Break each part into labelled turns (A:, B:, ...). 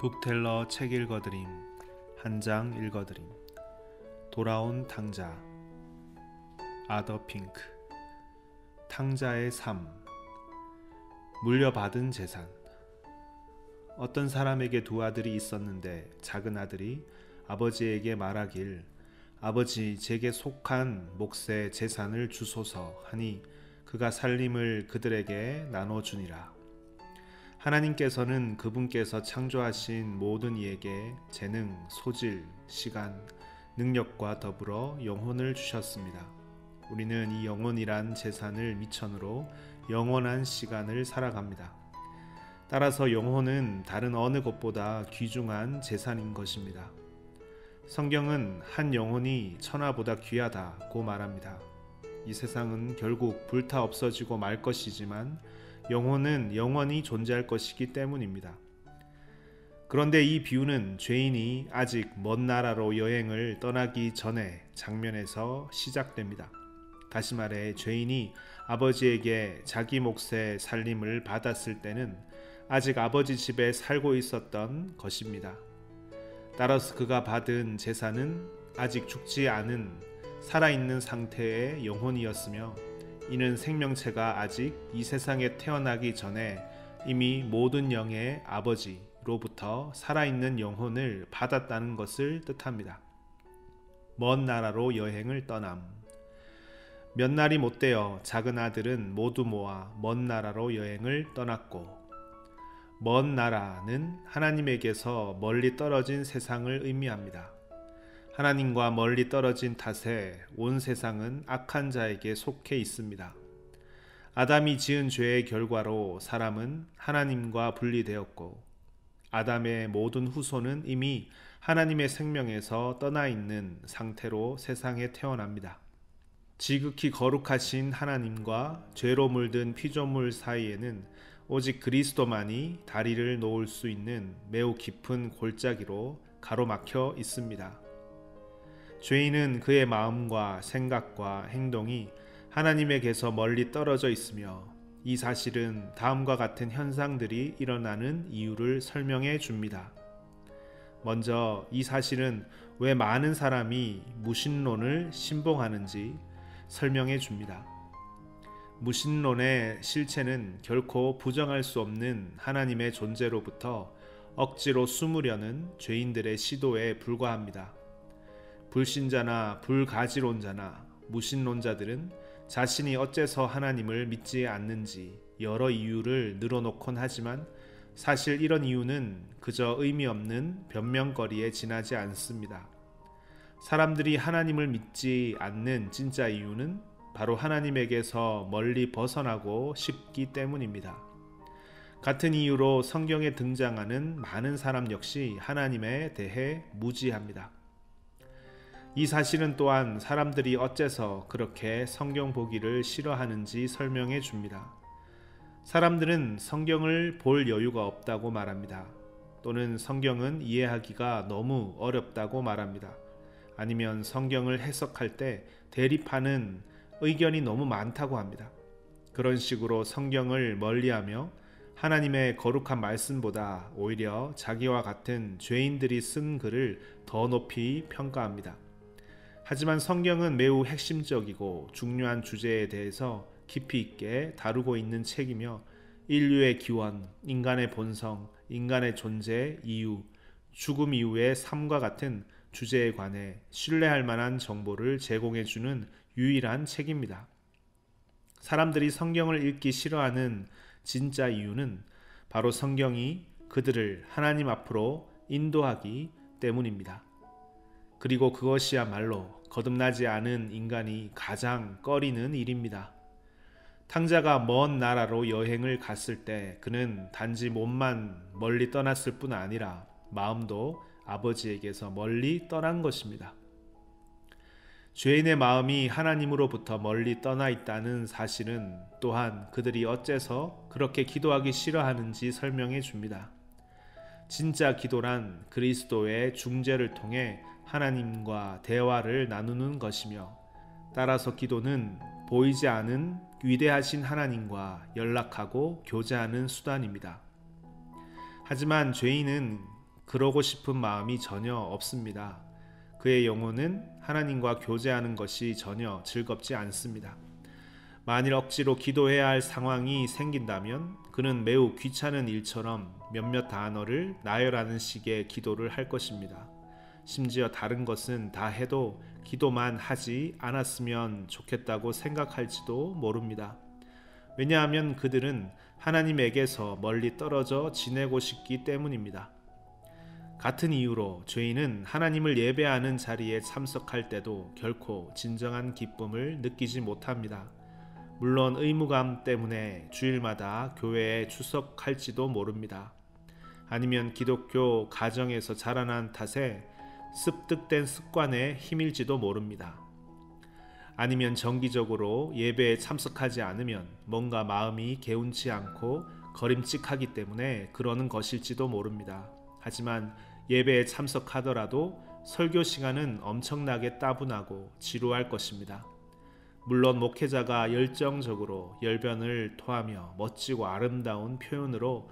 A: 북텔러 책 읽어드림 한 장 읽어드림. 돌아온 탕자. 아더 핑크. 탕자의 삶. 물려받은 재산. 어떤 사람에게 두 아들이 있었는데 작은 아들이 아버지에게 말하길, 아버지, 제게 속한 몫의 재산을 주소서 하니 그가 살림을 그들에게 나눠주니라. 하나님께서는 그분께서 창조하신 모든 이에게 재능, 소질, 시간, 능력과 더불어 영혼을 주셨습니다. 우리는 이 영혼이란 재산을 미천으로 영원한 시간을 살아갑니다. 따라서 영혼은 다른 어느 것보다 귀중한 재산인 것입니다. 성경은 한 영혼이 천하보다 귀하다고 말합니다. 이 세상은 결국 불타 없어지고 말 것이지만 영혼은 영원히 존재할 것이기 때문입니다. 그런데 이 비유는 죄인이 아직 먼 나라로 여행을 떠나기 전에 장면에서 시작됩니다. 다시 말해 죄인이 아버지에게 자기 몫의 살림을 받았을 때는 아직 아버지 집에 살고 있었던 것입니다. 따라서 그가 받은 재산은 아직 죽지 않은 살아있는 상태의 영혼이었으며, 이는 생명체가 아직 이 세상에 태어나기 전에 이미 모든 영의 아버지로부터 살아있는 영혼을 받았다는 것을 뜻합니다. 먼 나라로 여행을 떠남. 몇 날이 못되어 작은 아들은 모두 모아 먼 나라로 여행을 떠났고, 먼 나라는 하나님에게서 멀리 떨어진 세상을 의미합니다. 하나님과 멀리 떨어진 탓에 온 세상은 악한 자에게 속해 있습니다. 아담이 지은 죄의 결과로 사람은 하나님과 분리되었고, 아담의 모든 후손은 이미 하나님의 생명에서 떠나 있는 상태로 세상에 태어납니다. 지극히 거룩하신 하나님과 죄로 물든 피조물 사이에는 오직 그리스도만이 다리를 놓을 수 있는 매우 깊은 골짜기로 가로막혀 있습니다. 죄인은 그의 마음과 생각과 행동이 하나님에게서 멀리 떨어져 있으며, 이 사실은 다음과 같은 현상들이 일어나는 이유를 설명해 줍니다. 먼저 이 사실은 왜 많은 사람이 무신론을 신봉하는지 설명해 줍니다. 무신론의 실체는 결코 부정할 수 없는 하나님의 존재로부터 억지로 숨으려는 죄인들의 시도에 불과합니다. 불신자나 불가지론자나 무신론자들은 자신이 어째서 하나님을 믿지 않는지 여러 이유를 늘어놓곤 하지만, 사실 이런 이유는 그저 의미 없는 변명거리에 지나지 않습니다. 사람들이 하나님을 믿지 않는 진짜 이유는 바로 하나님에게서 멀리 벗어나고 싶기 때문입니다. 같은 이유로 성경에 등장하는 많은 사람 역시 하나님에 대해 무지합니다. 이 사실은 또한 사람들이 어째서 그렇게 성경 보기를 싫어하는지 설명해 줍니다. 사람들은 성경을 볼 여유가 없다고 말합니다. 또는 성경은 이해하기가 너무 어렵다고 말합니다. 아니면 성경을 해석할 때 대립하는 의견이 너무 많다고 합니다. 그런 식으로 성경을 멀리하며 하나님의 거룩한 말씀보다 오히려 자기와 같은 죄인들이 쓴 글을 더 높이 평가합니다. 하지만 성경은 매우 핵심적이고 중요한 주제에 대해서 깊이 있게 다루고 있는 책이며, 인류의 기원, 인간의 본성, 인간의 존재, 이유, 죽음 이후의 삶과 같은 주제에 관해 신뢰할 만한 정보를 제공해주는 유일한 책입니다. 사람들이 성경을 읽기 싫어하는 진짜 이유는 바로 성경이 그들을 하나님 앞으로 인도하기 때문입니다. 그리고 그것이야말로 거듭나지 않은 인간이 가장 꺼리는 일입니다. 탕자가 먼 나라로 여행을 갔을 때 그는 단지 몸만 멀리 떠났을 뿐 아니라 마음도 아버지에게서 멀리 떠난 것입니다. 죄인의 마음이 하나님으로부터 멀리 떠나 있다는 사실은 또한 그들이 어째서 그렇게 기도하기 싫어하는지 설명해 줍니다. 진짜 기도란 그리스도의 중재를 통해 하나님과 대화를 나누는 것이며, 따라서 기도는 보이지 않은 위대하신 하나님과 연락하고 교제하는 수단입니다. 하지만 죄인은 그러고 싶은 마음이 전혀 없습니다. 그의 영혼은 하나님과 교제하는 것이 전혀 즐겁지 않습니다. 만일 억지로 기도해야 할 상황이 생긴다면 그는 매우 귀찮은 일처럼 몇몇 단어를 나열하는 식의 기도를 할 것입니다. 심지어 다른 것은 다 해도 기도만 하지 않았으면 좋겠다고 생각할지도 모릅니다. 왜냐하면 그들은 하나님에게서 멀리 떨어져 지내고 싶기 때문입니다. 같은 이유로 죄인은 하나님을 예배하는 자리에 참석할 때도 결코 진정한 기쁨을 느끼지 못합니다. 물론 의무감 때문에 주일마다 교회에 출석할지도 모릅니다. 아니면 기독교 가정에서 자라난 탓에 습득된 습관의 힘일지도 모릅니다. 아니면 정기적으로 예배에 참석하지 않으면 뭔가 마음이 개운치 않고 거림칙하기 때문에 그러는 것일지도 모릅니다. 하지만 예배에 참석하더라도 설교 시간은 엄청나게 따분하고 지루할 것입니다. 물론 목회자가 열정적으로 열변을 토하며 멋지고 아름다운 표현으로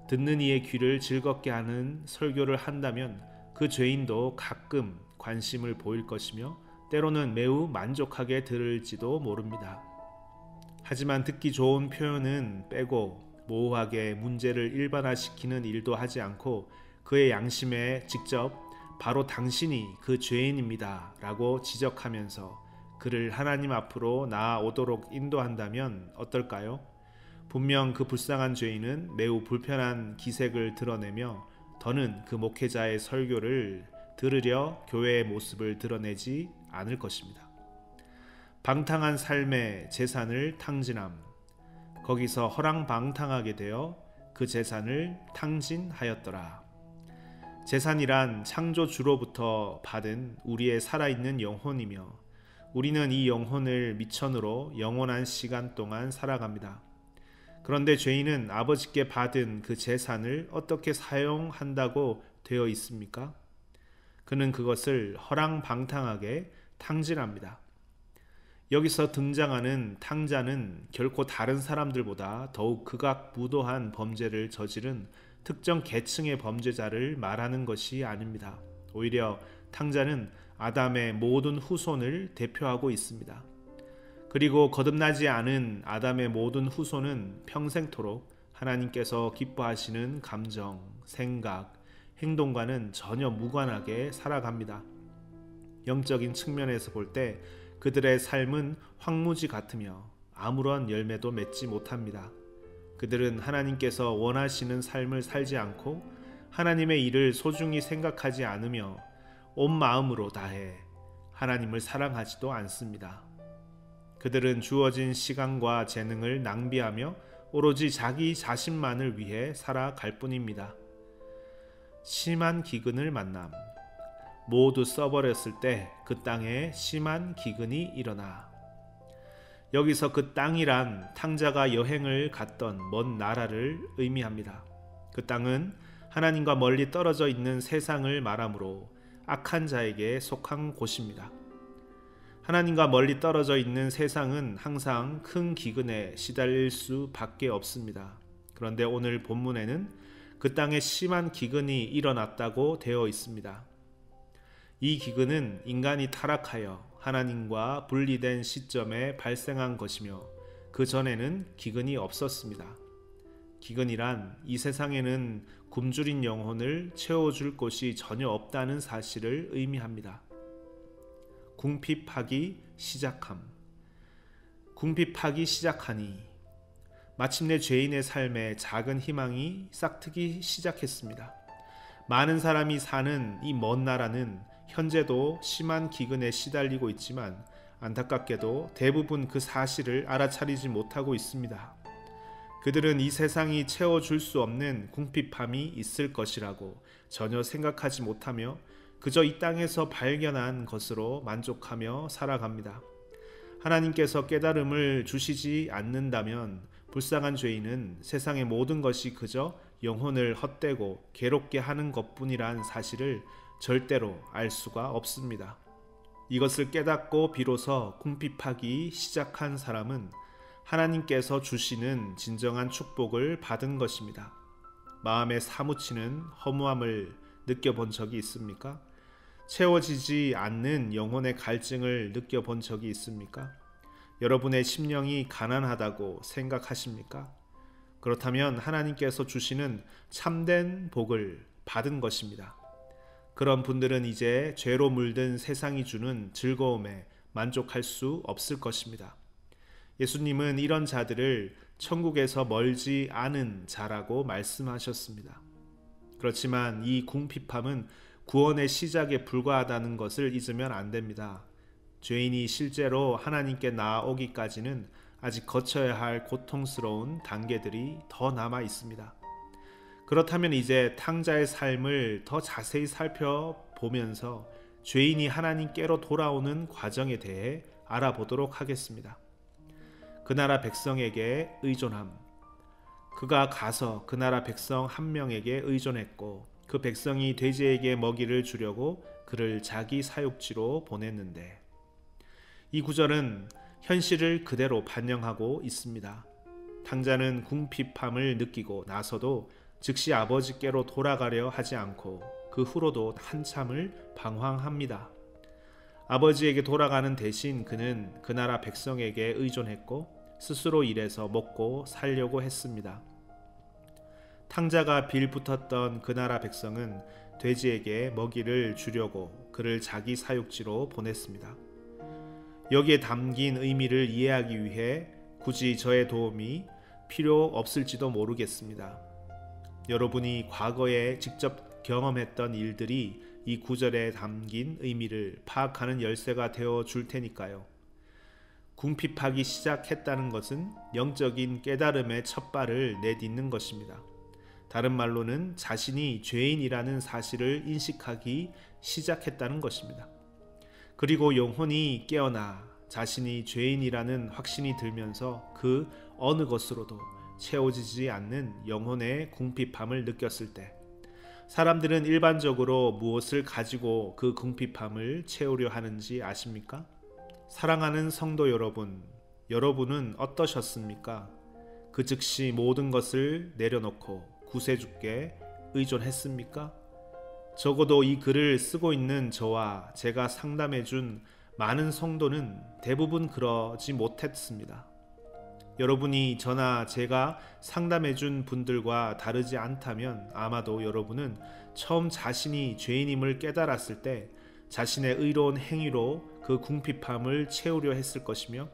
A: 듣는 이의 귀를 즐겁게 하는 설교를 한다면 그 죄인도 가끔 관심을 보일 것이며 때로는 매우 만족하게 들을지도 모릅니다. 하지만 듣기 좋은 표현은 빼고 모호하게 문제를 일반화시키는 일도 하지 않고 그의 양심에 직접 바로 당신이 그 죄인입니다 라고 지적하면서 그를 하나님 앞으로 나아오도록 인도한다면 어떨까요? 분명 그 불쌍한 죄인은 매우 불편한 기색을 드러내며 더는 그 목회자의 설교를 들으려 교회의 모습을 드러내지 않을 것입니다. 방탕한 삶의 재산을 탕진함. 거기서 허랑방탕하게 되어 그 재산을 탕진하였더라. 재산이란 창조주로부터 받은 우리의 살아있는 영혼이며 우리는 이 영혼을 미천으로 영원한 시간 동안 살아갑니다. 그런데 죄인은 아버지께 받은 그 재산을 어떻게 사용한다고 되어 있습니까? 그는 그것을 허랑방탕하게 탕진합니다. 여기서 등장하는 탕자는 결코 다른 사람들보다 더욱 극악무도한 범죄를 저지른 특정 계층의 범죄자를 말하는 것이 아닙니다. 오히려 탕자는 아담의 모든 후손을 대표하고 있습니다. 그리고 거듭나지 않은 아담의 모든 후손은 평생토록 하나님께서 기뻐하시는 감정, 생각, 행동과는 전혀 무관하게 살아갑니다. 영적인 측면에서 볼 때 그들의 삶은 황무지 같으며 아무런 열매도 맺지 못합니다. 그들은 하나님께서 원하시는 삶을 살지 않고 하나님의 일을 소중히 생각하지 않으며 온 마음으로 다해 하나님을 사랑하지도 않습니다. 그들은 주어진 시간과 재능을 낭비하며 오로지 자기 자신만을 위해 살아갈 뿐입니다. 심한 기근을 만남. 모두 써버렸을 때 그 땅에 심한 기근이 일어나. 여기서 그 땅이란 탕자가 여행을 갔던 먼 나라를 의미합니다. 그 땅은 하나님과 멀리 떨어져 있는 세상을 말하므로 악한 자에게 속한 곳입니다. 하나님과 멀리 떨어져 있는 세상은 항상 큰 기근에 시달릴 수밖에 없습니다. 그런데 오늘 본문에는 그 땅에 심한 기근이 일어났다고 되어 있습니다. 이 기근은 인간이 타락하여 하나님과 분리된 시점에 발생한 것이며 그 전에는 기근이 없었습니다. 기근이란 이 세상에는 굶주린 영혼을 채워줄 곳이 전혀 없다는 사실을 의미합니다. 궁핍하기 시작함. 궁핍하기 시작하니 마침내 죄인의 삶에 작은 희망이 싹트기 시작했습니다. 많은 사람이 사는 이 먼 나라는 현재도 심한 기근에 시달리고 있지만 안타깝게도 대부분 그 사실을 알아차리지 못하고 있습니다. 그들은 이 세상이 채워줄 수 없는 궁핍함이 있을 것이라고 전혀 생각하지 못하며 그저 이 땅에서 발견한 것으로 만족하며 살아갑니다. 하나님께서 깨달음을 주시지 않는다면 불쌍한 죄인은 세상의 모든 것이 그저 영혼을 헛되고 괴롭게 하는 것뿐이란 사실을 절대로 알 수가 없습니다. 이것을 깨닫고 비로소 궁핍하기 시작한 사람은 하나님께서 주시는 진정한 축복을 받은 것입니다. 마음에 사무치는 허무함을 느껴본 적이 있습니까? 채워지지 않는 영혼의 갈증을 느껴본 적이 있습니까? 여러분의 심령이 가난하다고 생각하십니까? 그렇다면 하나님께서 주시는 참된 복을 받은 것입니다. 그런 분들은 이제 죄로 물든 세상이 주는 즐거움에 만족할 수 없을 것입니다. 예수님은 이런 자들을 천국에서 멀지 않은 자라고 말씀하셨습니다. 그렇지만 이 궁핍함은 구원의 시작에 불과하다는 것을 잊으면 안 됩니다. 죄인이 실제로 하나님께 나아오기까지는 아직 거쳐야 할 고통스러운 단계들이 더 남아 있습니다. 그렇다면 이제 탕자의 삶을 더 자세히 살펴보면서 죄인이 하나님께로 돌아오는 과정에 대해 알아보도록 하겠습니다. 그 나라 백성에게 의존함. 그가 가서 그 나라 백성 한 명에게 의존했고 그 백성이 돼지에게 먹이를 주려고 그를 자기 사육지로 보냈는데, 이 구절은 현실을 그대로 반영하고 있습니다. 탕자는 궁핍함을 느끼고 나서도 즉시 아버지께로 돌아가려 하지 않고 그 후로도 한참을 방황합니다. 아버지에게 돌아가는 대신 그는 그 나라 백성에게 의존했고 스스로 일해서 먹고 살려고 했습니다. 탕자가 빌붙었던 그 나라 백성은 돼지에게 먹이를 주려고 그를 자기 사육지로 보냈습니다. 여기에 담긴 의미를 이해하기 위해 굳이 저의 도움이 필요 없을지도 모르겠습니다. 여러분이 과거에 직접 경험했던 일들이 이 구절에 담긴 의미를 파악하는 열쇠가 되어 줄 테니까요. 궁핍하기 시작했다는 것은 영적인 깨달음의 첫 발을 내딛는 것입니다. 다른 말로는 자신이 죄인이라는 사실을 인식하기 시작했다는 것입니다. 그리고 영혼이 깨어나 자신이 죄인이라는 확신이 들면서 그 어느 것으로도 채워지지 않는 영혼의 궁핍함을 느꼈을 때, 사람들은 일반적으로 무엇을 가지고 그 궁핍함을 채우려 하는지 아십니까? 사랑하는 성도 여러분, 여러분은 어떠셨습니까? 그 즉시 모든 것을 내려놓고 구세주께 의존했습니까? 적어도 이 글을 쓰고 있는 저와 제가 상담해준 많은 성도는 대부분 그러지 못했습니다. 여러분이 저나 제가 상담해준 분들과 다르지 않다면 아마도 여러분은 처음 자신이 죄인임을 깨달았을 때 자신의 의로운 행위로 그 궁핍함을 채우려 했을 것이며,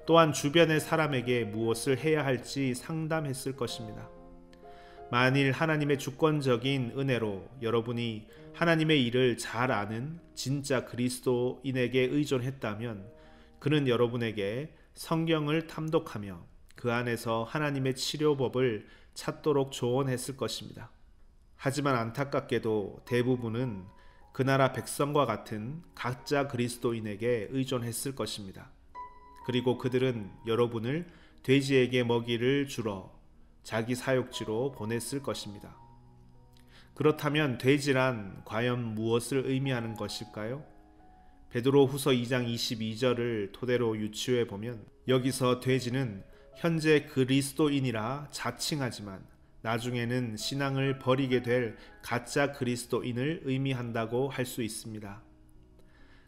A: 또한 주변의 사람에게 무엇을 해야 할지 상담했을 것입니다. 만일 하나님의 주권적인 은혜로 여러분이 하나님의 일을 잘 아는 진짜 그리스도인에게 의존했다면 그는 여러분에게 성경을 탐독하며 그 안에서 하나님의 치료법을 찾도록 조언했을 것입니다. 하지만 안타깝게도 대부분은 그 나라 백성과 같은 가짜 그리스도인에게 의존했을 것입니다. 그리고 그들은 여러분을 돼지에게 먹이를 주러 자기 사육지로 보냈을 것입니다. 그렇다면 돼지란 과연 무엇을 의미하는 것일까요? 베드로후서 2장 22절을 토대로 유추해 보면 여기서 돼지는 현재 그리스도인이라 자칭하지만 나중에는 신앙을 버리게 될 가짜 그리스도인을 의미한다고 할 수 있습니다.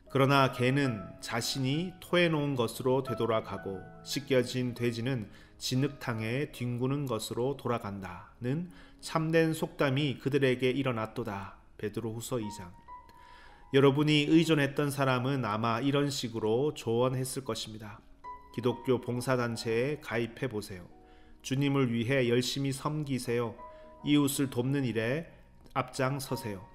A: 그러나 개는 자신이 토해놓은 것으로 되돌아가고 씻겨진 돼지는 진흙탕에 뒹구는 것으로 돌아간다는 참된 속담이 그들에게 일어났도다. 베드로후서 2장. 여러분이 의존했던 사람은 아마 이런 식으로 조언했을 것입니다. 기독교 봉사단체에 가입해 보세요. 주님을 위해 열심히 섬기세요. 이웃을 돕는 일에 앞장서세요.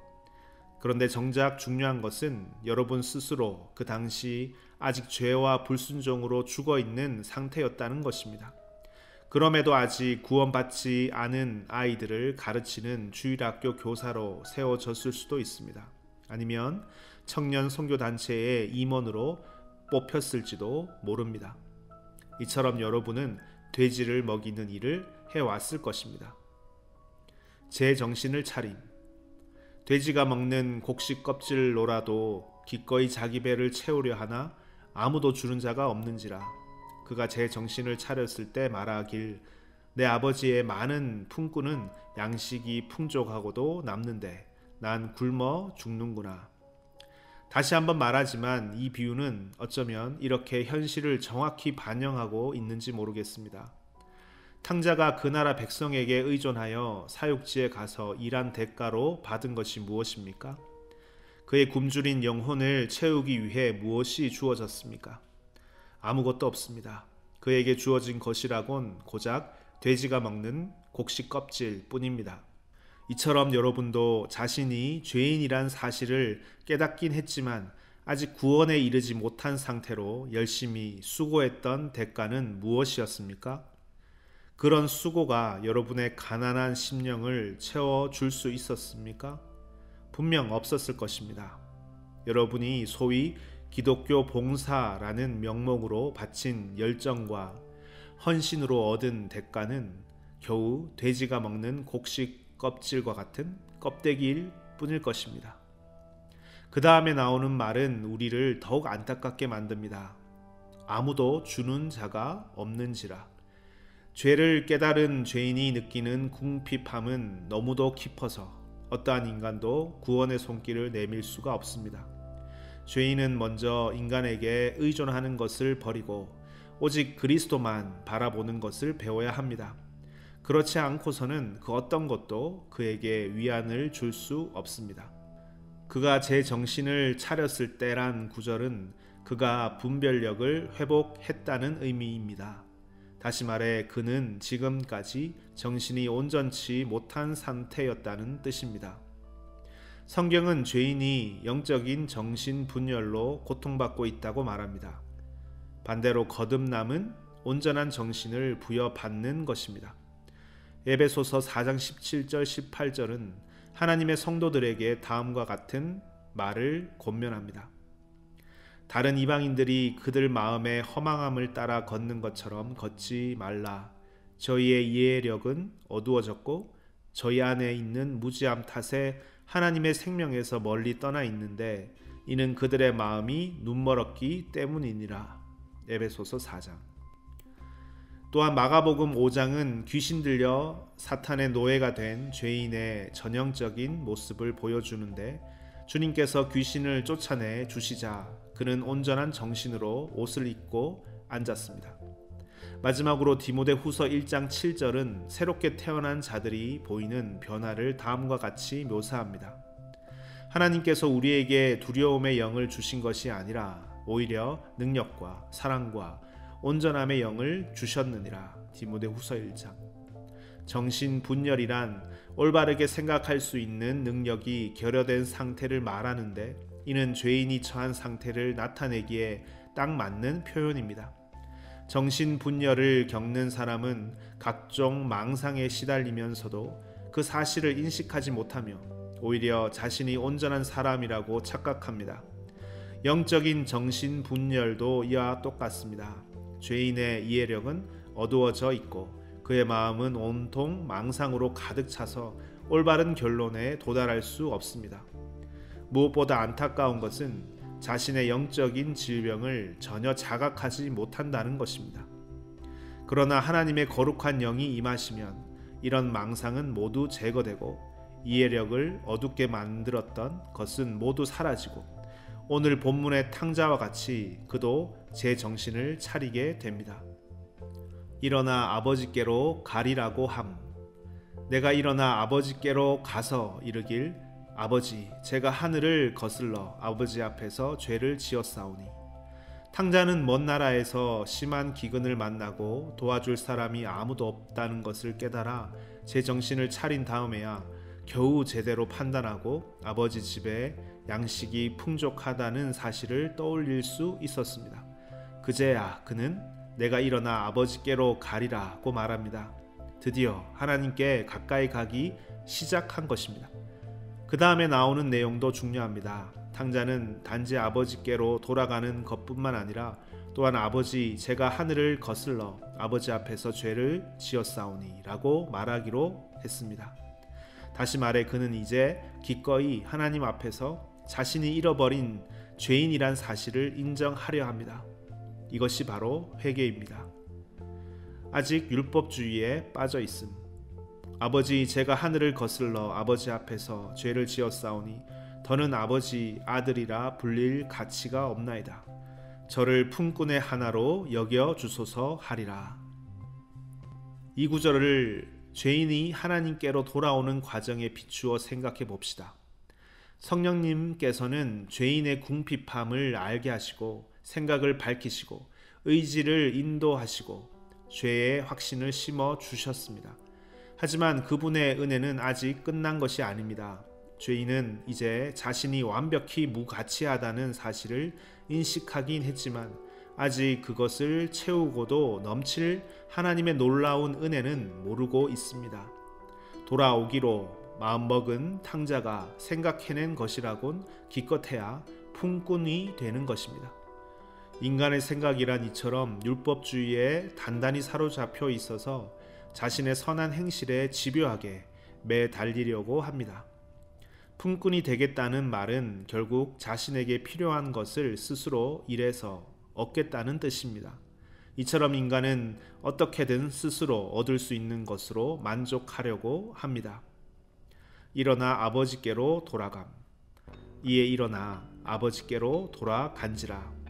A: 그런데 정작 중요한 것은 여러분 스스로 그 당시 아직 죄와 불순종으로 죽어있는 상태였다는 것입니다. 그럼에도 아직 구원받지 않은 아이들을 가르치는 주일학교 교사로 세워졌을 수도 있습니다. 아니면 청년 선교단체의 임원으로 뽑혔을지도 모릅니다. 이처럼 여러분은 돼지를 먹이는 일을 해왔을 것입니다. 제 정신을 차림. 돼지가 먹는 곡식 껍질로라도 기꺼이 자기 배를 채우려 하나 아무도 주는 자가 없는지라. 그가 제 정신을 차렸을 때 말하길, 내 아버지의 많은 품꾼은 양식이 풍족하고도 남는데 난 굶어 죽는구나. 다시 한번 말하지만 이 비유는 어쩌면 이렇게 현실을 정확히 반영하고 있는지 모르겠습니다. 탕자가 그 나라 백성에게 의존하여 사육지에 가서 일한 대가로 받은 것이 무엇입니까? 그의 굶주린 영혼을 채우기 위해 무엇이 주어졌습니까? 아무것도 없습니다. 그에게 주어진 것이라곤 고작 돼지가 먹는 곡식 껍질 뿐입니다. 이처럼 여러분도 자신이 죄인이란 사실을 깨닫긴 했지만 아직 구원에 이르지 못한 상태로 열심히 수고했던 대가는 무엇이었습니까? 그런 수고가 여러분의 가난한 심령을 채워줄 수 있었습니까? 분명 없었을 것입니다. 여러분이 소위 기독교 봉사라는 명목으로 바친 열정과 헌신으로 얻은 대가는 겨우 돼지가 먹는 곡식 껍질과 같은 껍데기일 뿐일 것입니다. 그 다음에 나오는 말은 우리를 더욱 안타깝게 만듭니다. 아무도 주는 자가 없는지라. 죄를 깨달은 죄인이 느끼는 궁핍함은 너무도 깊어서 어떠한 인간도 구원의 손길을 내밀 수가 없습니다. 죄인은 먼저 인간에게 의존하는 것을 버리고 오직 그리스도만 바라보는 것을 배워야 합니다. 그렇지 않고서는 그 어떤 것도 그에게 위안을 줄 수 없습니다. 그가 제 정신을 차렸을 때란 구절은 그가 분별력을 회복했다는 의미입니다. 다시 말해 그는 지금까지 정신이 온전치 못한 상태였다는 뜻입니다. 성경은 죄인이 영적인 정신분열로 고통받고 있다고 말합니다. 반대로 거듭남은 온전한 정신을 부여받는 것입니다. 에베소서 4장 17절 18절은 하나님의 성도들에게 다음과 같은 말을 권면합니다. 다른 이방인들이 그들 마음의 허망함을 따라 걷는 것처럼 걷지 말라. 저희의 이해력은 어두워졌고 저희 안에 있는 무지함 탓에 하나님의 생명에서 멀리 떠나 있는데 이는 그들의 마음이 눈멀었기 때문이니라. 에베소서 4장. 또한 마가복음 5장은 귀신 들려 사탄의 노예가 된 죄인의 전형적인 모습을 보여주는데 주님께서 귀신을 쫓아내 주시자 그는 온전한 정신으로 옷을 입고 앉았습니다. 마지막으로 디모데후서 1장 7절은 새롭게 태어난 자들이 보이는 변화를 다음과 같이 묘사합니다. 하나님께서 우리에게 두려움의 영을 주신 것이 아니라 오히려 능력과 사랑과 온전함의 영을 주셨느니라. 디모데후서 1장. 정신분열이란 올바르게 생각할 수 있는 능력이 결여된 상태를 말하는데 이는 죄인이 처한 상태를 나타내기에 딱 맞는 표현입니다. 정신분열을 겪는 사람은 각종 망상에 시달리면서도 그 사실을 인식하지 못하며 오히려 자신이 온전한 사람이라고 착각합니다. 영적인 정신분열도 이와 똑같습니다. 죄인의 이해력은 어두워져 있고 그의 마음은 온통 망상으로 가득 차서 올바른 결론에 도달할 수 없습니다. 무엇보다 안타까운 것은 자신의 영적인 질병을 전혀 자각하지 못한다는 것입니다. 그러나 하나님의 거룩한 영이 임하시면 이런 망상은 모두 제거되고 이해력을 어둡게 만들었던 것은 모두 사라지고 오늘 본문의 탕자와 같이 그도 제 정신을 차리게 됩니다. 일어나 아버지께로 가리라고 함. 내가 일어나 아버지께로 가서 이르길 아버지 제가 하늘을 거슬러 아버지 앞에서 죄를 지었사오니. 탕자는 먼 나라에서 심한 기근을 만나고 도와줄 사람이 아무도 없다는 것을 깨달아 제 정신을 차린 다음에야 겨우 제대로 판단하고 아버지 집에 양식이 풍족하다는 사실을 떠올릴 수 있었습니다. 그제야 그는 내가 일어나 아버지께로 가리라고 말합니다. 드디어 하나님께 가까이 가기 시작한 것입니다. 그 다음에 나오는 내용도 중요합니다. 탕자는 단지 아버지께로 돌아가는 것뿐만 아니라 또한 아버지 제가 하늘을 거슬러 아버지 앞에서 죄를 지었사오니 라고 말하기로 했습니다. 다시 말해 그는 이제 기꺼이 하나님 앞에서 자신이 잃어버린 죄인이란 사실을 인정하려 합니다. 이것이 바로 회개입니다. 아직 율법주의에 빠져 있음. 아버지, 제가 하늘을 거슬러 아버지 앞에서 죄를 지었사오니 더는 아버지 아들이라 불릴 가치가 없나이다. 저를 품꾼의 하나로 여겨 주소서 하리라. 이 구절을 죄인이 하나님께로 돌아오는 과정에 비추어 생각해 봅시다. 성령님께서는 죄인의 궁핍함을 알게 하시고 생각을 밝히시고 의지를 인도하시고 죄의 확신을 심어 주셨습니다. 하지만 그분의 은혜는 아직 끝난 것이 아닙니다. 죄인은 이제 자신이 완벽히 무가치하다는 사실을 인식하긴 했지만 아직 그것을 채우고도 넘칠 하나님의 놀라운 은혜는 모르고 있습니다. 돌아오기로 마음먹은 탕자가 생각해낸 것이라곤 기껏해야 품꾼이 되는 것입니다. 인간의 생각이란 이처럼 율법주의에 단단히 사로잡혀 있어서 자신의 선한 행실에 집요하게 매달리려고 합니다. 품꾼이 되겠다는 말은 결국 자신에게 필요한 것을 스스로 일해서 얻겠다는 뜻입니다. 이처럼 인간은 어떻게든 스스로 얻을 수 있는 것으로 만족하려고 합니다. 일어나 아버지께로 돌아감. 이에 일어나 아버지께로 돌아간지라.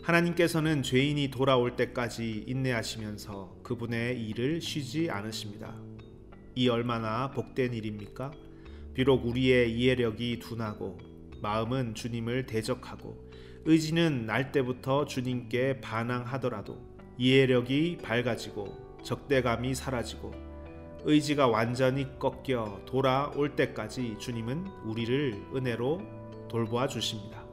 A: 하나님께서는 죄인이 돌아올 때까지 인내하시면서 그분의 일을 쉬지 않으십니다. 이 얼마나 복된 일입니까? 비록 우리의 이해력이 둔하고 마음은 주님을 대적하고 의지는 날 때부터 주님께 반항하더라도 이해력이 밝아지고 적대감이 사라지고 의지가 완전히 꺾여 돌아올 때까지 주님은 우리를 은혜로 돌보아 주십니다.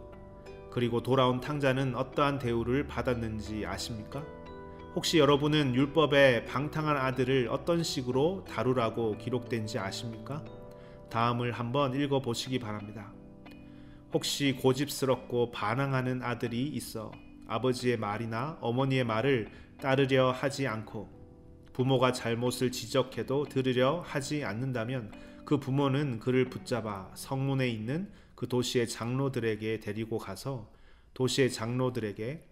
A: 그리고 돌아온 탕자는 어떠한 대우를 받았는지 아십니까? 혹시 여러분은 율법의 방탕한 아들을 어떤 식으로 다루라고 기록된지 아십니까? 다음을 한번 읽어보시기 바랍니다. 혹시 고집스럽고 반항하는 아들이 있어 아버지의 말이나 어머니의 말을 따르려 하지 않고 부모가 잘못을 지적해도 들으려 하지 않는다면 그 부모는 그를 붙잡아 성문에 있는 그 도시의 장로들에게 데리고 가서 도시의 장로들에게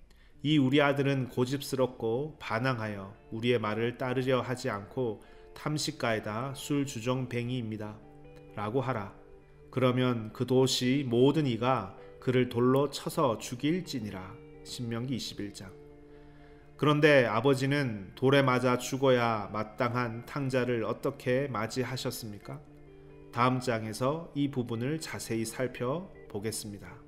A: 이 우리 아들은 고집스럽고 반항하여 우리의 말을 따르려 하지 않고 탐식가에다 술주정뱅이입니다 라고 하라. 그러면 그 도시 모든 이가 그를 돌로 쳐서 죽일지니라. 신명기 21장. 그런데 아버지는 돌에 맞아 죽어야 마땅한 탕자를 어떻게 맞이하셨습니까? 다음 장에서 이 부분을 자세히 살펴보겠습니다.